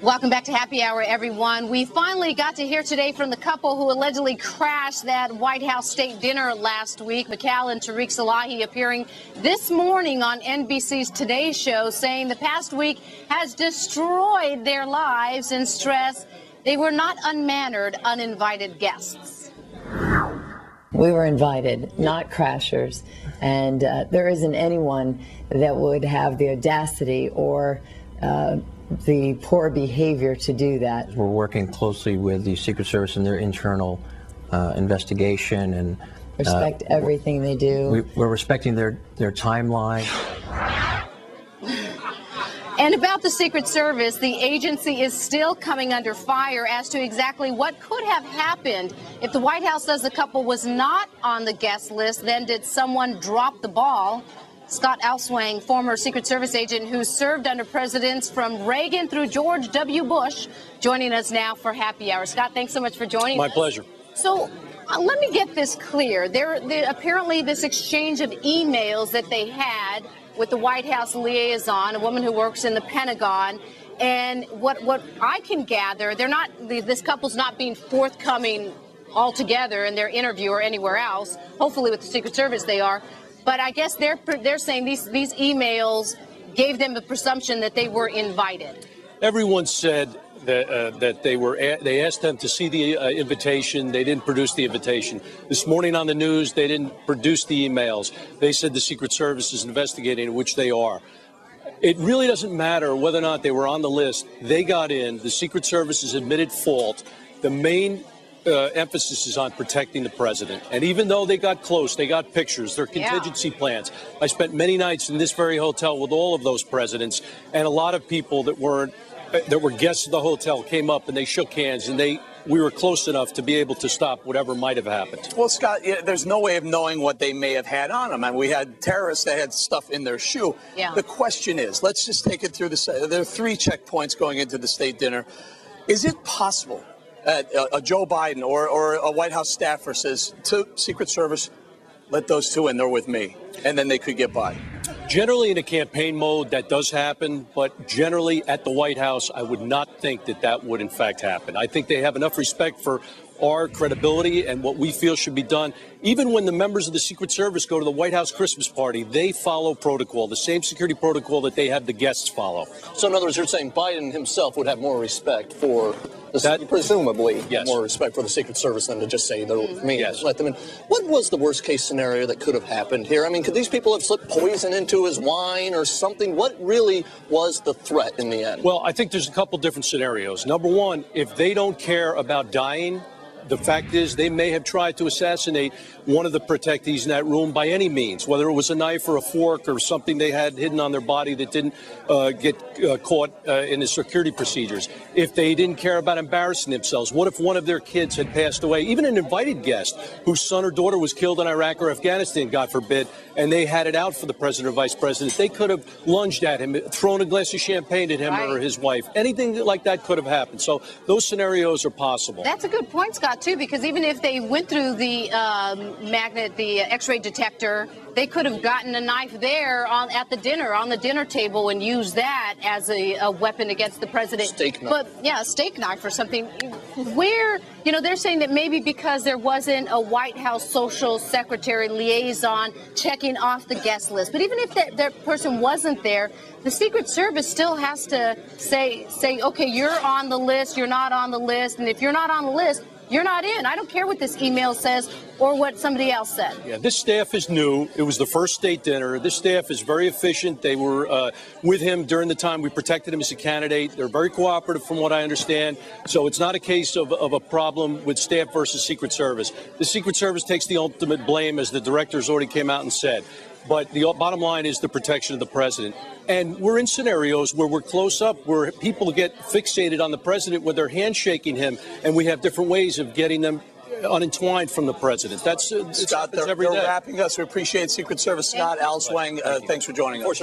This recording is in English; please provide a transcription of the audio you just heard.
Welcome back to Happy Hour, everyone. We finally got to hear today from the couple who allegedly crashed that White House state dinner last week. Mikhail and Tariq Salahi appearing this morning on NBC's Today Show, saying the past week has destroyed their lives and stress they were not unmannered, uninvited guests. We were invited, not crashers, and there isn't anyone that would have the audacity or the poor behavior to do that. We're working closely with the Secret Service in their internal investigation and respect everything they do. We're respecting their timeline. And about the Secret Service, the agency is still coming under fire as to exactly what could have happened if the White House says the couple was not on the guest list. Then did someone drop the ball? Scott Alswang, former Secret Service agent who served under presidents from Reagan through George W. Bush, joining us now for Happy Hour. Scott, thanks so much for joining us. My pleasure. So let me get this clear. Apparently this exchange of emails that they had with the White House liaison, a woman who works in the Pentagon, and what I can gather, this couple's not being forthcoming altogether in their interview or anywhere else. Hopefully with the Secret Service they are. But I guess they're saying these emails gave them the presumption that they were invited. Everyone said that they asked them to see the invitation. They didn't produce the invitation. This morning on the news, they didn't produce the emails. They said the Secret Service is investigating, which they are. It really doesn't matter whether or not they were on the list. They got in. The Secret Service has admitted fault. The main emphasis is on protecting the president. And even though they got close, they got pictures, their contingency plans. I spent many nights in this very hotel with all of those presidents, and a lot of people that were guests of the hotel came up and they shook hands, and we were close enough to be able to stop whatever might have happened. Well, Scott, there's no way of knowing what they may have had on them. I mean, we had terrorists that had stuff in their shoe. Yeah. The question is, let's just take it through there are 3 checkpoints going into the state dinner. Is it possible that a Joe Biden or a White House staffer says to Secret Service, let those 2 in there with me, and then they could get by? Generally in a campaign mode, that does happen, but generally at the White House, I would not think that would in fact happen. I think they have enough respect for our credibility and what we feel should be done. Even when the members of the Secret Service go to the White House Christmas party, they follow protocol, the same security protocol that they have the guests follow. So in other words, you're saying Biden himself would have more respect for presumably more respect for the Secret Service than to just say they're me, let them in. What was the worst case scenario that could have happened here? I mean, could these people have slipped poison into his wine or something? What really was the threat in the end? Well, I think there's a couple different scenarios. Number one, if they don't care about dying, the fact is they may have tried to assassinate one of the protectees in that room by any means, whether it was a knife or a fork or something they had hidden on their body that didn't get caught in the security procedures. If they didn't care about embarrassing themselves, what if one of their kids had passed away, even an invited guest whose son or daughter was killed in Iraq or Afghanistan, God forbid, and they had it out for the president or vice president? They could have lunged at him, thrown a glass of champagne at him or his wife. Anything like that could have happened. So those scenarios are possible. That's a good point, Scott, too, because even if they went through the magnet, the X-ray detector, they could have gotten a knife there on the dinner table and used that as a weapon against the president. Steak knife. But yeah, a steak knife or something. Where, they're saying that maybe because there wasn't a White House social secretary liaison checking off the guest list. But even if that person wasn't there, the Secret Service still has to say, okay, you're on the list, you're not on the list, and if you're not on the list, you're not in. I don't care what this email says or what somebody else said. Yeah, this staff is new. It was the first state dinner. This staff is very efficient. They were with him during the time we protected him as a candidate. They're very cooperative from what I understand. So it's not a case of a problem with staff versus Secret Service. The Secret Service takes the ultimate blame, as the directors already came out and said. But the bottom line is the protection of the president. And we're in scenarios where we're close up, where people get fixated on the president when they're handshaking him, and we have different ways of getting them unentwined from the president. That's Scott, they're wrapping us. We appreciate Secret Service. Scott Alswang, thanks for joining us.